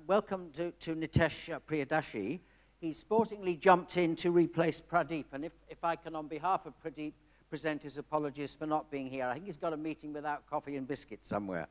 welcome to Nitesh Priyadashi. He sportingly jumped in to replace Pradeep, and if I can, on behalf of Pradeep, present his apologies for not being here. I think he's got a meeting without coffee and biscuits somewhere.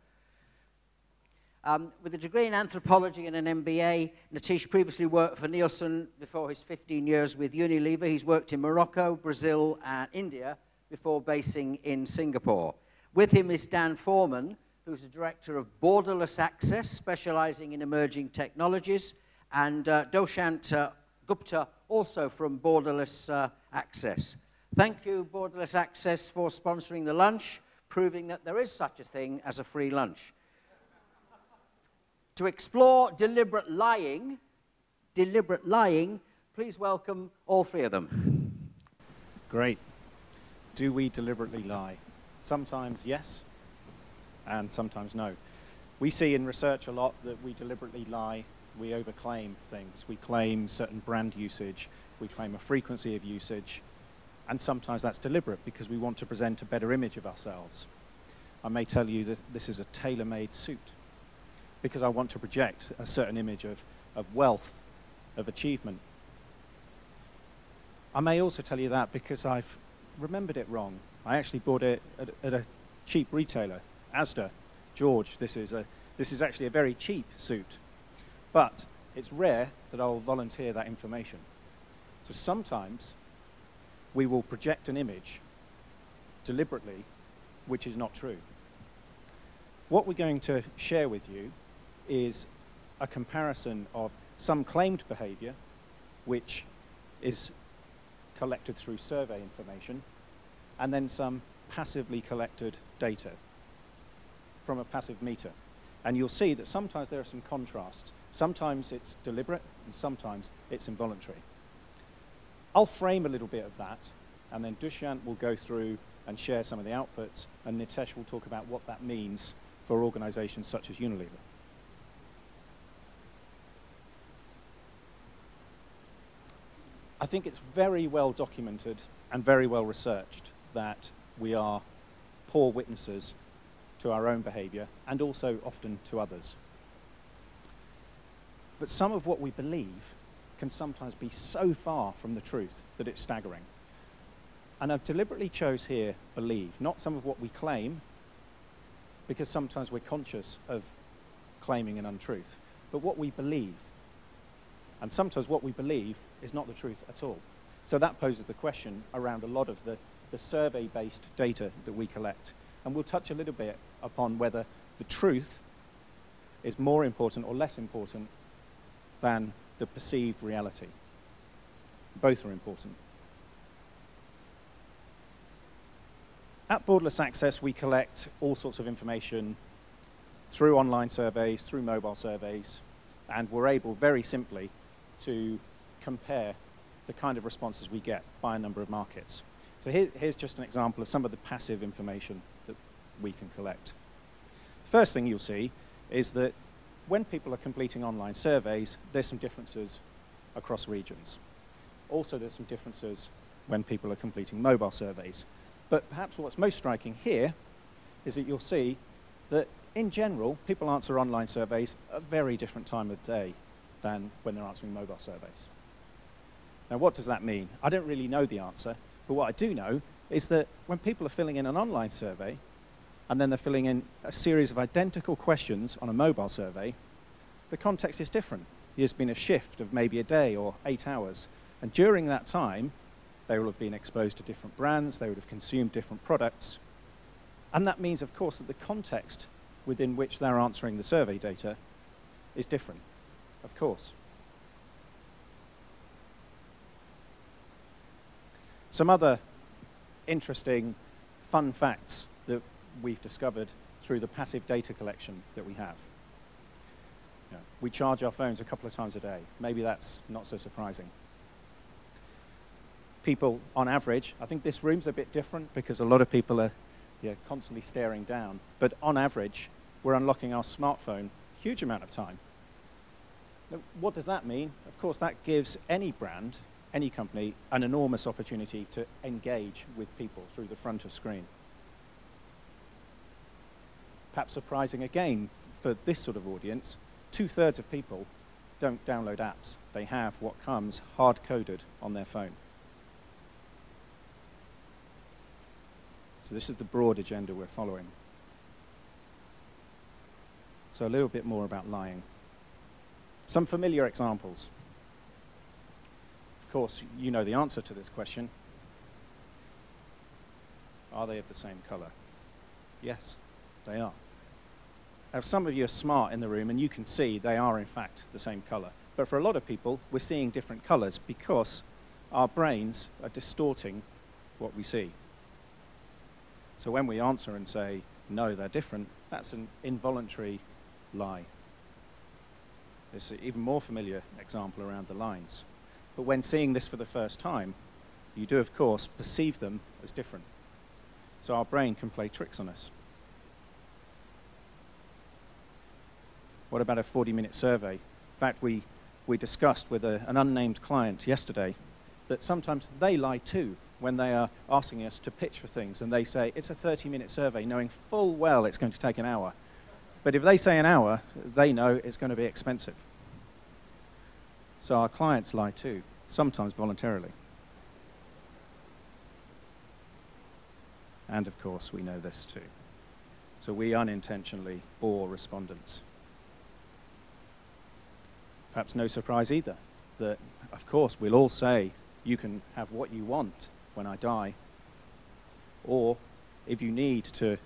With a degree in anthropology and an MBA, Nitesh previously worked for Nielsen before his 15 years with Unilever. He's worked in Morocco, Brazil, and India before basing in Singapore. With him is Dan Foreman, who's the director of Borderless Access, specializing in emerging technologies, and Dushyant Gupta, also from Borderless Access. Thank you, Borderless Access, for sponsoring the lunch, proving that there is such a thing as a free lunch. To explore deliberate lying, please welcome all three of them. Great. Do we deliberately lie? Sometimes yes, and sometimes no. We see in research a lot that we deliberately lie. We overclaim things. We claim certain brand usage. We claim a frequency of usage. And sometimes that's deliberate because we want to present a better image of ourselves. I may tell you that this is a tailor-made suit because I want to project a certain image of wealth, of achievement. I may also tell you that because I've remembered it wrong. I actually bought it at a cheap retailer, Asda. George, this is actually a very cheap suit. But it's rare that I'll volunteer that information. So sometimes we will project an image deliberately which is not true. What we're going to share with you is a comparison of some claimed behavior, which is collected through survey information, and then some passively collected data from a passive meter. And you'll see that sometimes there are some contrasts. Sometimes it's deliberate, and sometimes it's involuntary. I'll frame a little bit of that, and then Dushyant will go through and share some of the outputs, and Nitesh will talk about what that means for organizations such as Unilever. I think it's very well documented and very well researched that we are poor witnesses to our own behavior and also often to others. But some of what we believe can sometimes be so far from the truth that it's staggering. And I've deliberately chose here believe, not some of what we claim, because sometimes we're conscious of claiming an untruth, but what we believe. And sometimes what we believe is not the truth at all. So that poses the question around a lot of the survey-based data that we collect. And we'll touch a little bit upon whether the truth is more important or less important than the perceived reality. Both are important. At Borderless Access, we collect all sorts of information through online surveys, through mobile surveys, and we're able very simply to compare the kind of responses we get by a number of markets. So here's just an example of some of the passive information that we can collect. First thing you'll see is that when people are completing online surveys, there's some differences across regions. Also, there's some differences when people are completing mobile surveys. But perhaps what's most striking here is that you'll see that, in general, people answer online surveys at a very different time of day than when they're answering mobile surveys. Now, what does that mean? I don't really know the answer, but what I do know is that when people are filling in an online survey, and then they're filling in a series of identical questions on a mobile survey, the context is different. There's been a shift of maybe a day or 8 hours, and during that time, they will have been exposed to different brands, they would have consumed different products, and that means, of course, that the context within which they're answering the survey data is different, of course. Some other interesting, fun facts that we've discovered through the passive data collection that we have. We charge our phones a couple of times a day. Maybe that's not so surprising. People, on average, I think this room's a bit different because a lot of people are constantly staring down. But on average, we're unlocking our smartphone a huge amount of time. Now, what does that mean? Of course, that gives any brand, any company, an enormous opportunity to engage with people through the front of screen. Perhaps surprising again for this sort of audience, 2/3 of people don't download apps. They have what comes hard-coded on their phone. So this is the broad agenda we're following. So a little bit more about lying. Some familiar examples. Of course, you know the answer to this question. Are they of the same color? Yes, they are. Now, some of you are smart in the room, and you can see they are, in fact, the same color. But for a lot of people, we're seeing different colors because our brains are distorting what we see. So when we answer and say, no, they're different, that's an involuntary lie. There's an even more familiar example around the lines. But when seeing this for the first time, you do, of course, perceive them as different. So our brain can play tricks on us. What about a 40-minute survey? In fact, we discussed with an unnamed client yesterday that sometimes they lie too when they are asking us to pitch for things, and they say, it's a 30-minute survey, knowing full well it's going to take an hour. But if they say an hour, they know it's going to be expensive. So our clients lie too, sometimes voluntarily. And of course, we know this too. So we unintentionally bore respondents. Perhaps no surprise either, that of course we'll all say, you can have what you want when I die. Or if you need to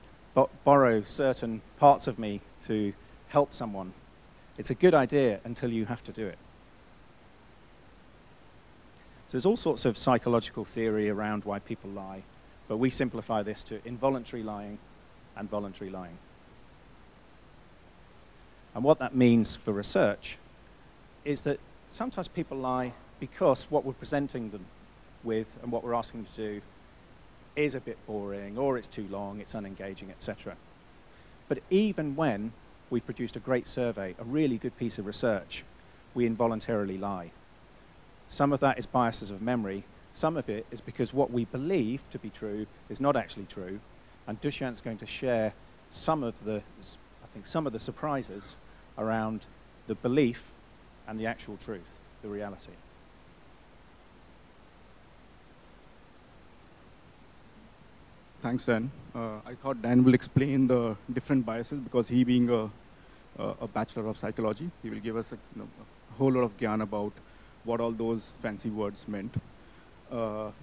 borrow certain parts of me to help someone, it's a good idea until you have to do it. So there's all sorts of psychological theory around why people lie, but we simplify this to involuntary lying and voluntary lying. And what that means for research is that sometimes people lie because what we're presenting them with and what we're asking them to do is a bit boring, or it's too long, it's unengaging, etc. But even when we've produced a great survey, a really good piece of research, we involuntarily lie. Some of that is biases of memory. Some of it is because what we believe to be true is not actually true. And Dushyant's going to share some of the surprises around the belief and the actual truth, the reality. Thanks, Dan. I thought Dan will explain the different biases because he being a bachelor of psychology, he will give us a whole lot of gyan about what all those fancy words meant. To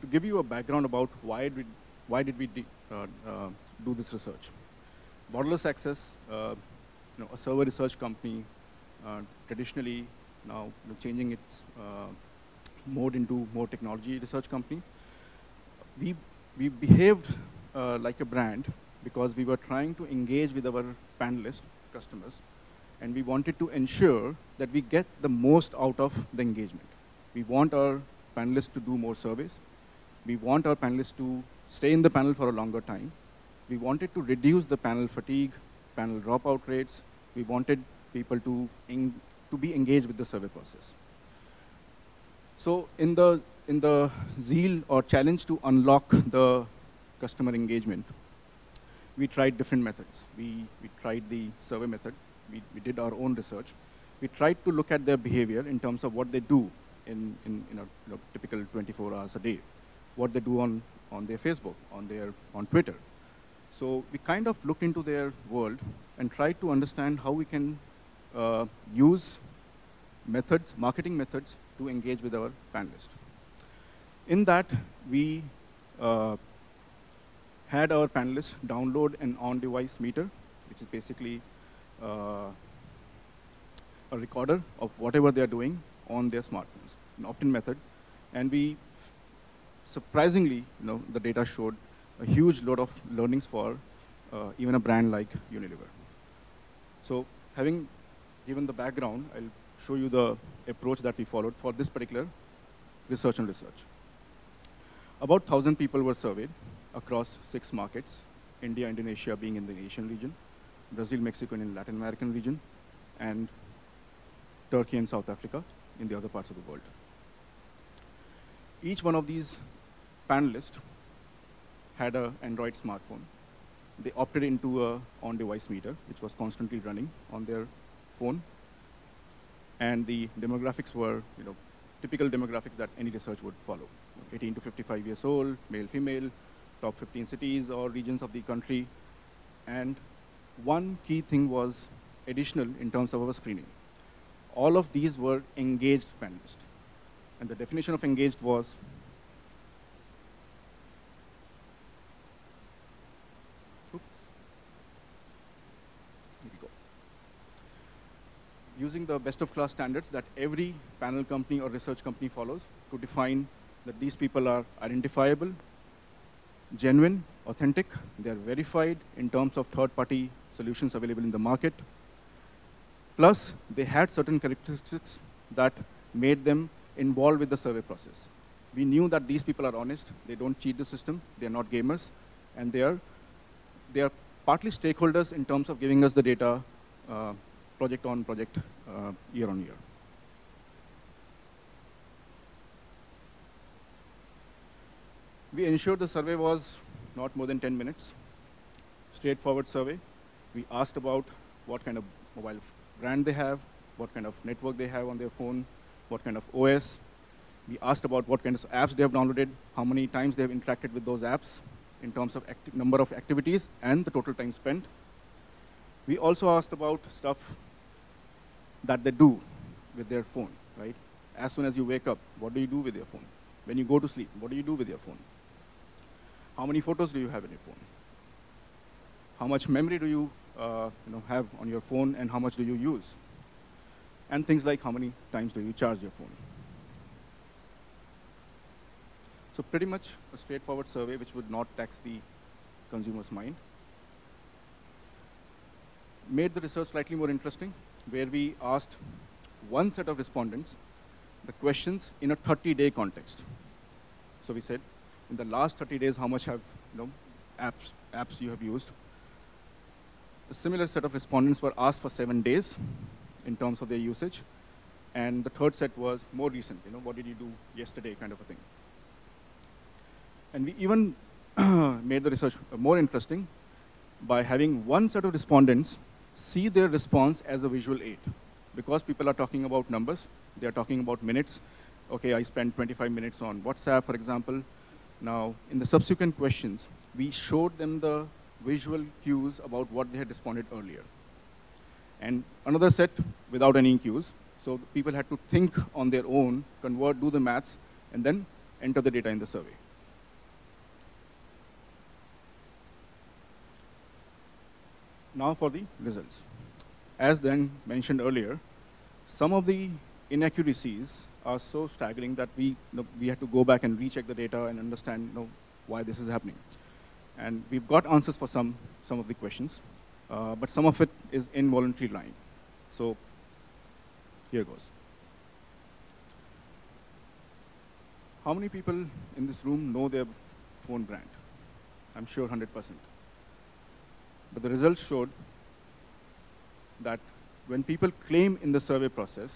give you a background about why did we do this research. Borderless Access, a server research company, traditionally now changing its mode into more technology research company. We behaved like a brand because we were trying to engage with our panelists, customers, and we wanted to ensure that we get the most out of the engagement. We want our panelists to do more surveys. We want our panelists to stay in the panel for a longer time. We wanted to reduce the panel fatigue, panel dropout rates. We wanted people to be engaged with the survey process. So in the zeal or challenge to unlock the customer engagement, we tried different methods. We tried the survey method. We did our own research. We tried to look at their behavior in terms of what they do in a typical 24 hours a day, what they do on their Facebook, on Twitter. So we kind of looked into their world and tried to understand how we can use methods, marketing methods, to engage with our panelists. In that, we had our panelists download an on-device meter, which is basically a recorder of whatever they're doing on their smartphones, an opt-in method. And we, surprisingly, the data showed a huge load of learnings for even a brand like Unilever. So having given the background, I'll show you the approach that we followed for this particular research and research. About 1,000 people were surveyed across 6 markets, India, Indonesia being in the Asian region, Brazil, Mexico in the Latin American region, and Turkey and South Africa in the other parts of the world. Each one of these panelists had an Android smartphone. They opted into an on-device meter, which was constantly running on their phone. And the demographics were, typical demographics that any research would follow. 18 to 55 years old, male, female, top 15 cities or regions of the country. And one key thing was additional in terms of our screening. All of these were engaged panelists. And the definition of engaged was using the best of class standards that every panel company or research company follows to define that these people are identifiable, genuine, authentic, they are verified in terms of third-party solutions available in the market. Plus, they had certain characteristics that made them involved with the survey process. We knew that these people are honest, they don't cheat the system, they are not gamers, and they are partly stakeholders in terms of giving us the data project on project, year on year. We ensured the survey was not more than 10 minutes. Straightforward survey. We asked about what kind of mobile brand they have, what kind of network they have on their phone, what kind of OS. We asked about what kind of apps they have downloaded, how many times they have interacted with those apps in terms of number of activities and the total time spent. We also asked about stuff that they do with their phone, right? As soon as you wake up, what do you do with your phone? When you go to sleep, what do you do with your phone? How many photos do you have in your phone? How much memory do you, have on your phone, and how much do you use? And things like how many times do you charge your phone? So pretty much a straightforward survey which would not tax the consumer's mind. Made the research slightly more interesting, where we asked one set of respondents the questions in a 30-day context. So we said, in the last 30 days, how much have apps you have used? A similar set of respondents were asked for 7 days in terms of their usage. And the third set was more recent, what did you do yesterday kind of a thing. And we even made the research more interesting by having one set of respondents see their response as a visual aid. Because people are talking about numbers, they are talking about minutes. Okay, I spent 25 minutes on WhatsApp, for example. Now, in the subsequent questions, we showed them the visual cues about what they had responded earlier. And another set without any cues. So people had to think on their own, convert, do the maths, and then enter the data in the survey. Now for the results. As then mentioned earlier, some of the inaccuracies are so staggering that we had to go back and recheck the data and understand why this is happening. And we've got answers for some of the questions, but some of it is involuntary lying. So here goes. How many people in this room know their phone brand? I'm sure 100%. But the results showed that when people claim in the survey process,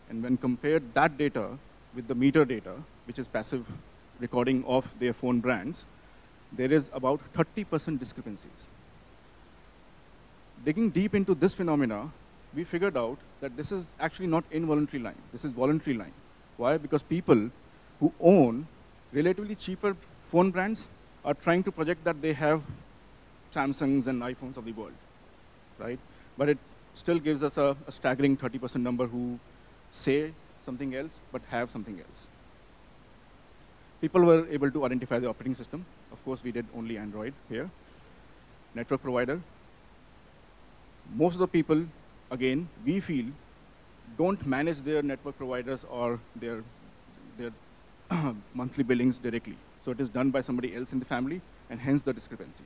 and when compared that data with the meter data, which is passive recording of their phone brands, there is about 30% discrepancies. Digging deep into this phenomena, we figured out that this is actually not involuntary lying. This is voluntary lying. Why? Because people who own relatively cheaper phone brands are trying to project that they have Samsungs and iPhones of the world, right? But it still gives us a staggering 30% number who say something else, but have something else. People were able to identify the operating system. Of course, we did only Android here. Network provider. Most of the people, again, we feel, don't manage their network providers or their monthly billings directly. So it is done by somebody else in the family, and hence the discrepancy.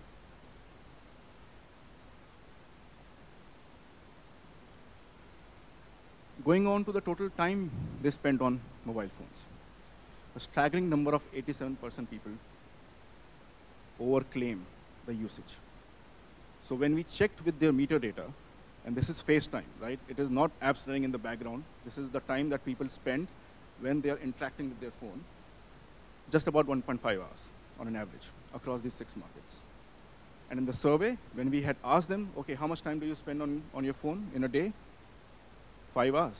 Going on to the total time they spent on mobile phones. A staggering number of 87% people overclaim the usage. So when we checked with their meter data, and this is FaceTime, right? It is not apps running in the background. This is the time that people spend when they are interacting with their phone. Just about 1.5 hours on an average across these 6 markets. And in the survey, when we had asked them, okay, how much time do you spend on your phone in a day? 5 hours.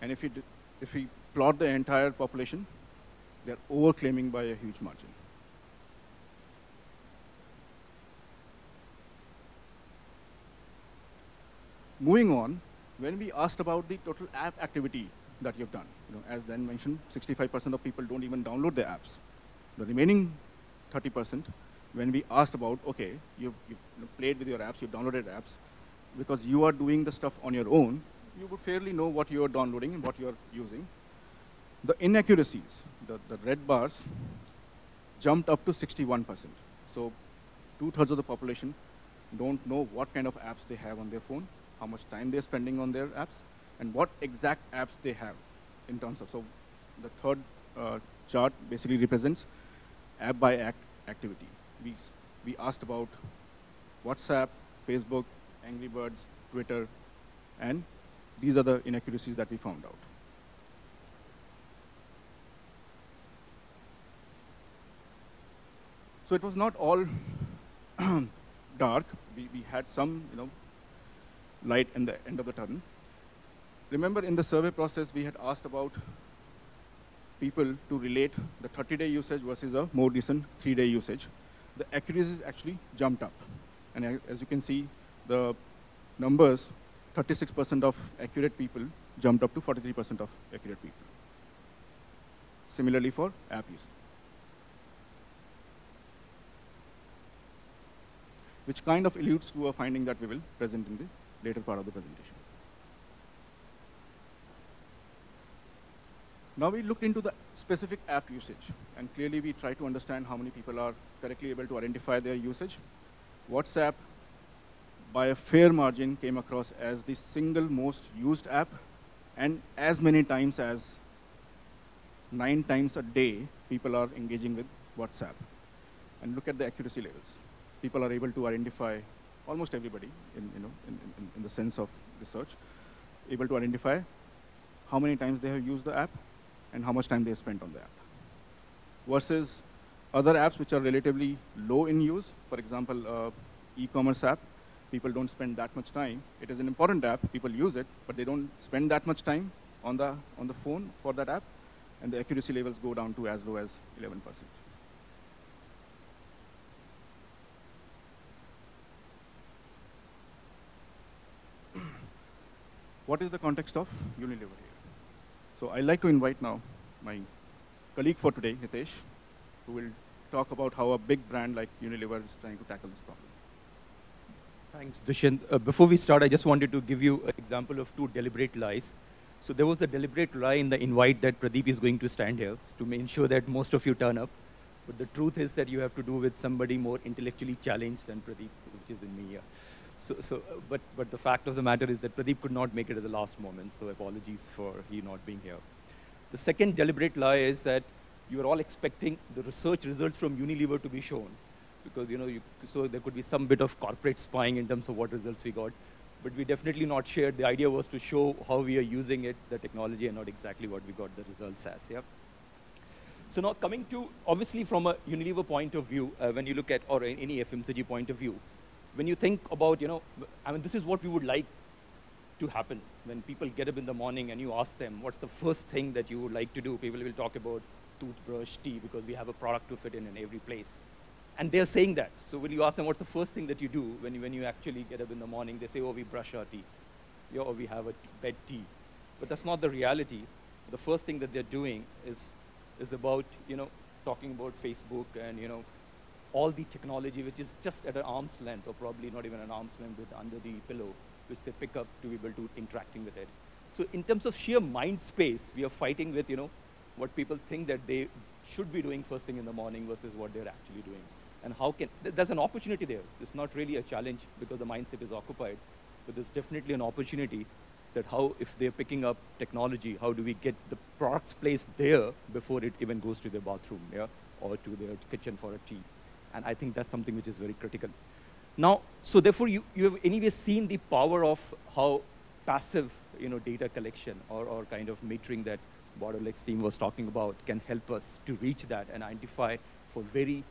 And if we plot the entire population, they're overclaiming by a huge margin. Moving on, when we asked about the total app activity that you've done, as Dan mentioned, 65% of people don't even download their apps. The remaining 30%, when we asked about, okay, you've played with your apps, you've downloaded apps, because you are doing the stuff on your own, you would fairly know what you're downloading and what you're using. The inaccuracies, the red bars, jumped up to 61%. So 2/3 of the population don't know what kind of apps they have on their phone, how much time they're spending on their apps, and what exact apps they have in terms of. So the third chart basically represents app by activity. We asked about WhatsApp, Facebook, Angry Birds, Twitter, and these are the inaccuracies that we found out. So it was not all dark. We had some, light in the end of the tunnel. Remember, in the survey process, we had asked about people to relate the 30-day usage versus a more recent 3-day usage. The accuracies actually jumped up. And as you can see, the numbers, 36% of accurate people jumped up to 43% of accurate people. Similarly for app usage. Which kind of alludes to a finding that we will present in the later part of the presentation. Now we looked into the specific app usage, and clearly we try to understand how many people are correctly able to identify their usage. WhatsApp, by a fair margin, came across as the single most used app, and as many times as 9 times a day, people are engaging with WhatsApp. And look at the accuracy levels. People are able to identify almost everybody in the sense of research, able to identify how many times they have used the app and how much time they have spent on the app. Versus other apps which are relatively low in use, for example, e-commerce app, people don't spend that much time. It is an important app, people use it, but they don't spend that much time on the phone for that app, and the accuracy levels go down to as low as 11%. What is the context of Unilever here? So I'd like to invite now my colleague for today, Hitesh, who will talk about how a big brand like Unilever is trying to tackle this problem. Thanks, Dushyant. Before we start, I just wanted to give you an example of 2 deliberate lies. So there was the deliberate lie in the invite that Pradeep is going to stand here to ensure that most of you turn up. But the truth is that you have to do with somebody more intellectually challenged than Pradeep, which is in me here. But the fact of the matter is that Pradeep could not make it at the last moment, so apologies for he not being here. The second deliberate lie is that you are all expecting the research results from Unilever to be shown, because so there could be some bit of corporate spying in terms of what results we got, but we definitely not shared. The idea was to show how we are using it, the technology, and not exactly what we got the results as. Yeah. So now coming to, obviously from a Unilever point of view, when you look at, or any FMCG point of view, when you think about, this is what we would like to happen. When people get up in the morning and you ask them, what's the first thing that you would like to do? People will talk about toothbrush, tea, because we have a product to fit in every place. And they're saying that. So when you ask them, what's the first thing that you do when you actually get up in the morning, they say, oh, we brush our teeth, or we have a bed tea. But that's not the reality. The first thing that they're doing is about, talking about Facebook and, all the technology which is just at an arm's length, or probably not even an arm's length, with under the pillow, which they pick up to be able to interacting with it. So in terms of sheer mind space, we are fighting with, what people think that they should be doing first thing in the morning versus what they're actually doing. And how can, there's an opportunity there. It's not really a challenge because the mindset is occupied, but there's definitely an opportunity that how, if they're picking up technology, how do we get the products placed there before it even goes to their bathroom, or to their kitchen for a tea. And I think that's something which is very critical. Now, so therefore, you have anyway seen the power of how passive, data collection or kind of metering that Borderless team was talking about can help us to reach that and identify for very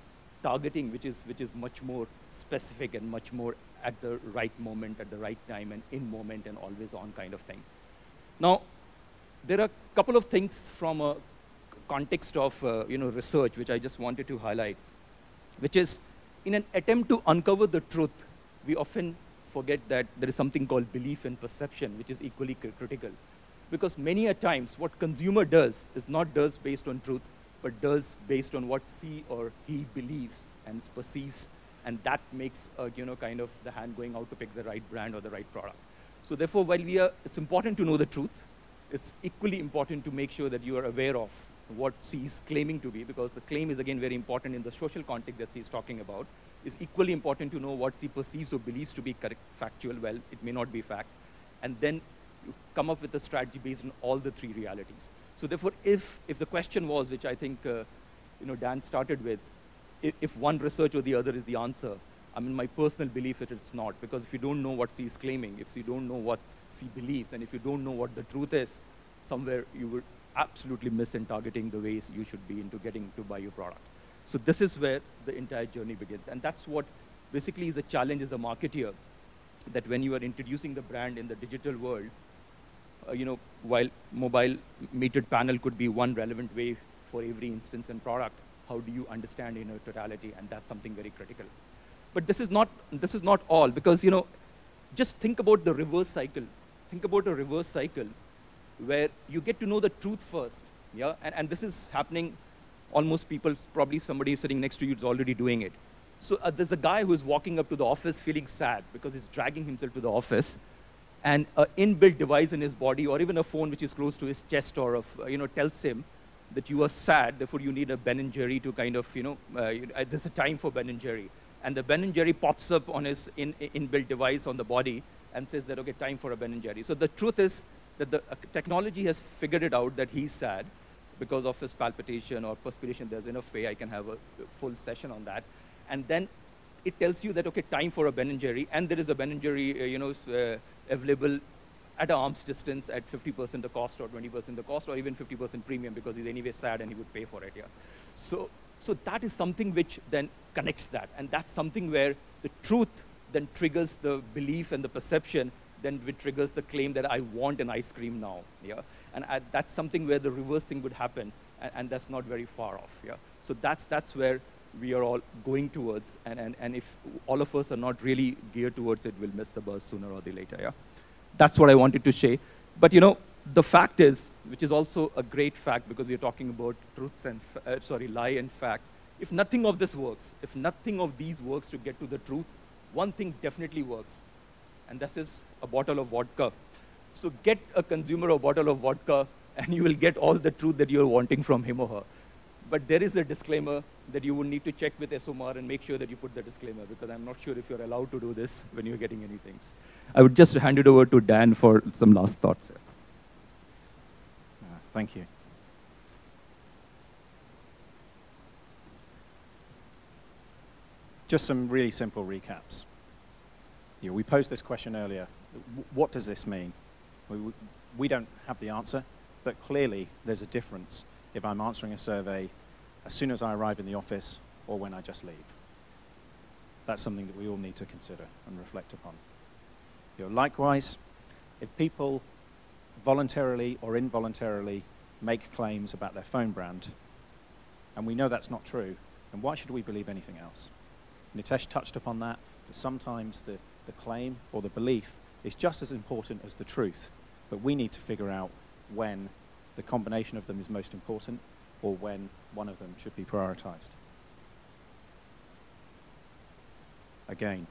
targeting, which is much more specific and much more at the right moment, at the right time, and in moment, and always on kind of thing. Now, there are a couple of things from a context of research which I just wanted to highlight, which is in an attempt to uncover the truth, we often forget that there is something called belief and perception, which is equally critical. Because many a times what consumer does is not does based on truth, but does based on what she or he believes and perceives, and that makes kind of the hand going out to pick the right brand or the right product. So therefore, while it's important to know the truth, it's equally important to make sure that you are aware of what she is claiming to be, because the claim is again very important in the social context that she is talking about. It's equally important to know what she perceives or believes to be correct, factual. Well, it may not be fact, and then you come up with a strategy based on all the three realities. So therefore, if the question was, which I think Dan started with, if one research or the other is the answer, I mean, my personal belief is it's not, because if you don't know what she is claiming, if you don't know what she believes, and if you don't know what the truth is, somewhere you would absolutely miss in targeting the ways you should be into getting to buy your product. So this is where the entire journey begins. And that's what basically is a challenge as a marketeer, that when you are introducing the brand in the digital world, while mobile metered panel could be one relevant way for every instance and product, how do you understand in a totality? And that's something very critical. But this is not all, because just think about the reverse cycle. Think about a reverse cycle where you get to know the truth first, yeah? And this is happening, almost people, probably somebody sitting next to you is already doing it. So there's a guy who's walking up to the office feeling sad because he's dragging himself to the office, and an inbuilt device in his body, or even a phone which is close to his chest, or tells him that you are sad, therefore you need a Ben & Jerry to kind of, there's a time for Ben & Jerry. And the Ben & Jerry pops up on his inbuilt device on the body and says that, okay, time for a Ben & Jerry. So the truth is that the technology has figured it out that he's sad because of his palpitation or perspiration. There's enough way, I can have a full session on that. And then it tells you that, okay, time for a Ben & Jerry, and there is a Ben & Jerry, available at arm's distance at 50% the cost, or 20% the cost, or even 50% premium, because he's anyway sad and he would pay for it, yeah. So that is something which then connects that, and that's something where the truth then triggers the belief and the perception, then which triggers the claim that I want an ice cream now, yeah. And that's something where the reverse thing would happen, and that's not very far off, yeah. So that's where we are all going towards, and if all of us are not really geared towards it, we'll miss the bus sooner or later, yeah. That's what I wanted to say. But the fact is, which is also a great fact, because we're talking about truths and, lie and fact. If nothing of this works, if nothing of these works to get to the truth, one thing definitely works, and this is a bottle of vodka. So get a consumer a bottle of vodka, and you will get all the truth that you're wanting from him or her. But there is a disclaimer that you will need to check with SOMAR and make sure that you put the disclaimer, because I'm not sure if you're allowed to do this when you're getting any things. I would just hand it over to Dan for some last thoughts. Thank you. Just some really simple recaps. We posed this question earlier. What does this mean? We don't have the answer, but clearly there's a difference if I'm answering a survey as soon as I arrive in the office or when I just leave. That's something that we all need to consider and reflect upon. Likewise, if people voluntarily or involuntarily make claims about their phone brand, and we know that's not true, then why should we believe anything else? Nitesh touched upon that sometimes the claim or the belief is just as important as the truth, but we need to figure out when the combination of them is most important, or when one of them should be prioritized. Again,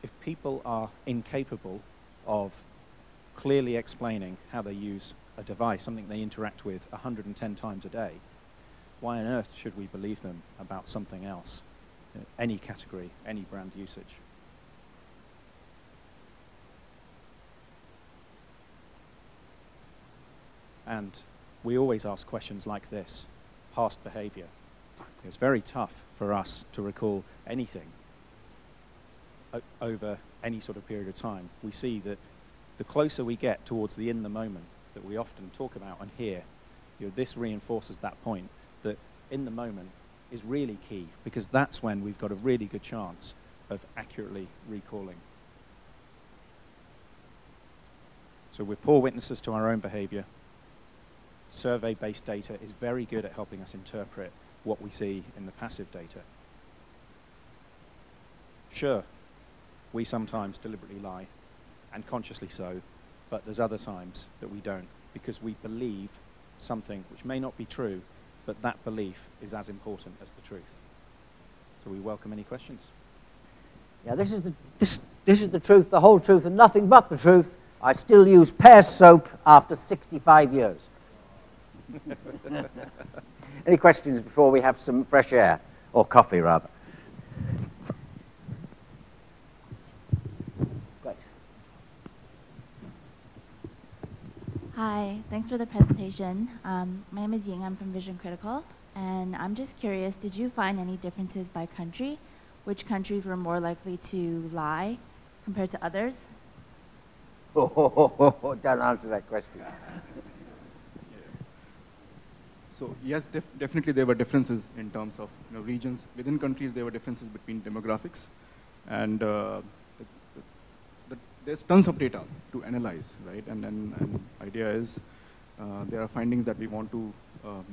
if people are incapable of clearly explaining how they use a device, something they interact with 110 times a day, why on earth should we believe them about something else, any category, any brand usage? And we always ask questions like this: past behavior. It's very tough for us to recall anything over any sort of period of time. We see that the closer we get towards the in the moment that we often talk about and hear, this reinforces that point, that in the moment is really key, because that's when we've got a really good chance of accurately recalling. So we're poor witnesses to our own behavior. Survey-based data is very good at helping us interpret what we see in the passive data. Sure, we sometimes deliberately lie, and consciously so, but there's other times that we don't, because we believe something which may not be true, but that belief is as important as the truth. So we welcome any questions. Yeah, this is the truth, the whole truth, and nothing but the truth. I still use Pear soap after 65 years. Any questions before we have some fresh air, or coffee rather? Great. Hi, thanks for the presentation. My name is Ying, I'm from Vision Critical, and I'm just curious, did you find any differences by country? Which countries were more likely to lie compared to others? Don't answer that question. So yes, definitely there were differences in terms of regions. Within countries, there were differences between demographics, and there's tons of data to analyze, right? And idea is there are findings that we want to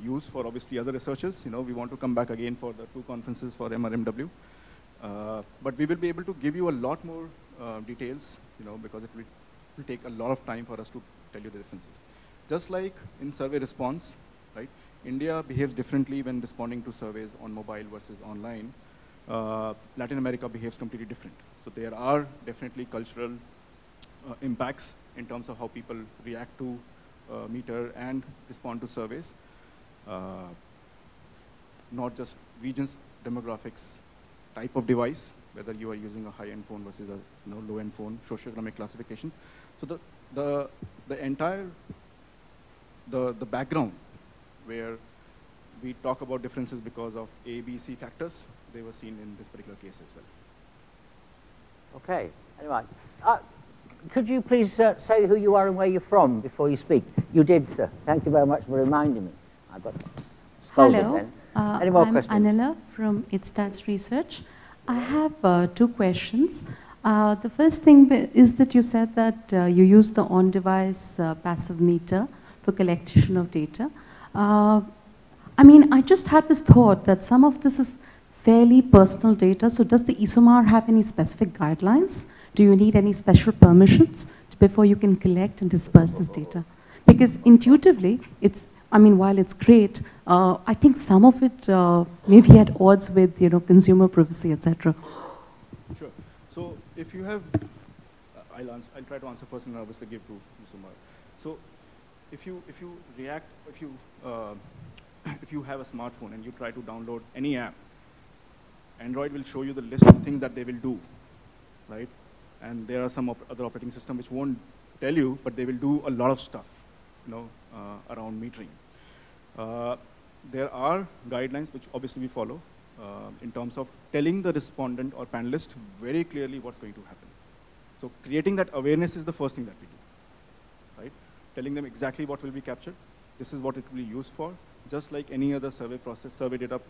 use for obviously other researchers. We want to come back again for the 2 conferences for MRMW, but we will be able to give you a lot more details, because it will take a lot of time for us to tell you the differences. Just like in survey response, right? India behaves differently when responding to surveys on mobile versus online. Latin America behaves completely different. So there are definitely cultural impacts in terms of how people react to meter and respond to surveys. Not just regions, demographics, type of device, whether you are using a high-end phone versus a low-end phone, socioeconomic classifications. So the entire the background where we talk about differences because of A, B, C factors, they were seen in this particular case as well. Okay. Anyway, could you please say who you are and where you're from before you speak? You did, sir. Thank you very much for reminding me. I got scolded then. Any more questions? I'm Anila from ItStats Research. I have 2 questions. The first thing is that you said that you use the on-device passive meter for collection of data. I mean, I just had this thought that some of this is fairly personal data. So does the ISOMAR have any specific guidelines? Do you need any special permissions before you can collect and disperse this data? Because intuitively, while it's great, I think some of it may be at odds with consumer privacy, etc. Sure. So if you have, I'll try to answer first and obviously give to ISOMAR. So if you have a smartphone and you try to download any app, Android will show you the list of things that they will do, right? And there are some other operating systems which won't tell you, but they will do a lot of stuff, around metering. There are guidelines which obviously we follow in terms of telling the respondent or panelist very clearly what's going to happen. So creating that awareness is the first thing that we do, right? Telling them exactly what will be captured. This is what it will be used for. Just like any other survey process, survey data,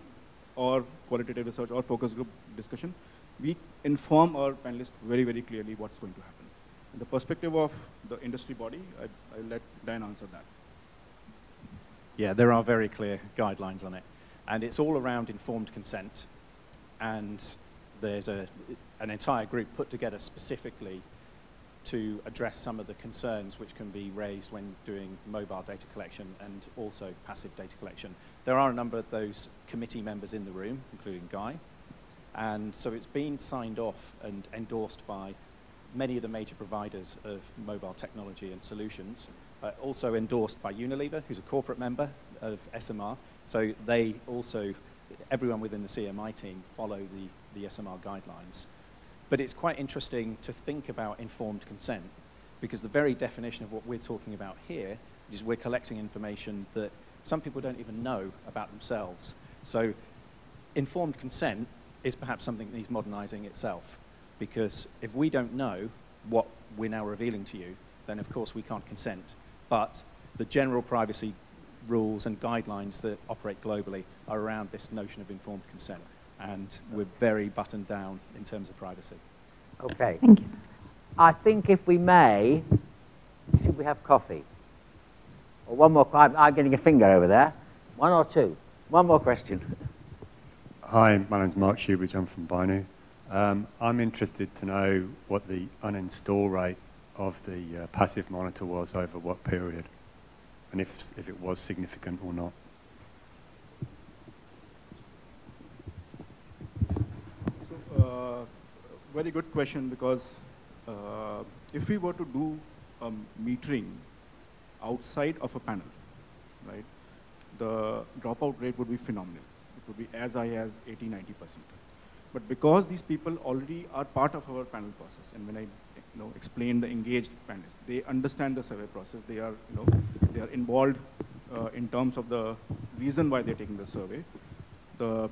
or qualitative research, or focus group discussion, we inform our panelists very, very clearly what's going to happen. In the perspective of the industry body, I'll let Dan answer that. Yeah, there are very clear guidelines on it. And it's all around informed consent. And there's an entire group put together specifically to address some of the concerns which can be raised when doing mobile data collection and also passive data collection. There are a number of those committee members in the room, including Guy. And so it's been signed off and endorsed by many of the major providers of mobile technology and solutions, also endorsed by Unilever, who's a corporate member of SMR. So they also, everyone within the CMI team follow the SMR guidelines. But it's quite interesting to think about informed consent, because the very definition of what we're talking about here is we're collecting information that some people don't even know about themselves. So informed consent is perhaps something that needs modernizing itself, because if we don't know what we're now revealing to you, then of course we can't consent. But the general privacy rules and guidelines that operate globally are around this notion of informed consent. and we're very buttoned down in terms of privacy. Okay. Thank you. I think if we may, should we have coffee? Or one more, I'm getting a finger over there. One or two? One more question. Hi, my name's Mark Shubridge, I'm from Binu. I'm interested to know what the uninstall rate of the passive monitor was over what period, and if it was significant or not. So, very good question, because if we were to do metering outside of a panel, right, the dropout rate would be phenomenal. It would be as high as 80–90%. But because these people already are part of our panel process, and when I explain the engaged panelists, they understand the survey process. They are they are involved in terms of the reason why they're taking the survey. The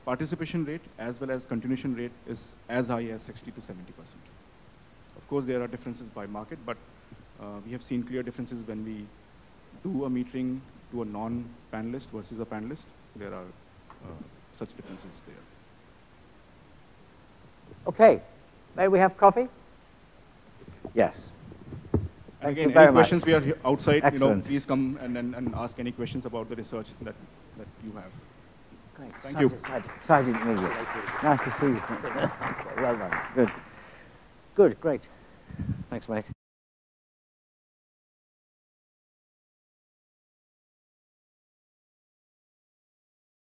participation rate as well as continuation rate is as high as 60–70%. Of course, there are differences by market, but we have seen clear differences when we do a metering to a non-panelist versus a panelist. There are such differences there. Okay. May we have coffee? Yes. And Thank you again, very any much. questions we are here outside, Excellent. please come and ask any questions about the research that you have. Thanks. Thank you. Exciting to meet you. Nice to see you. Okay, well done. Good. Good, great. Thanks, mate.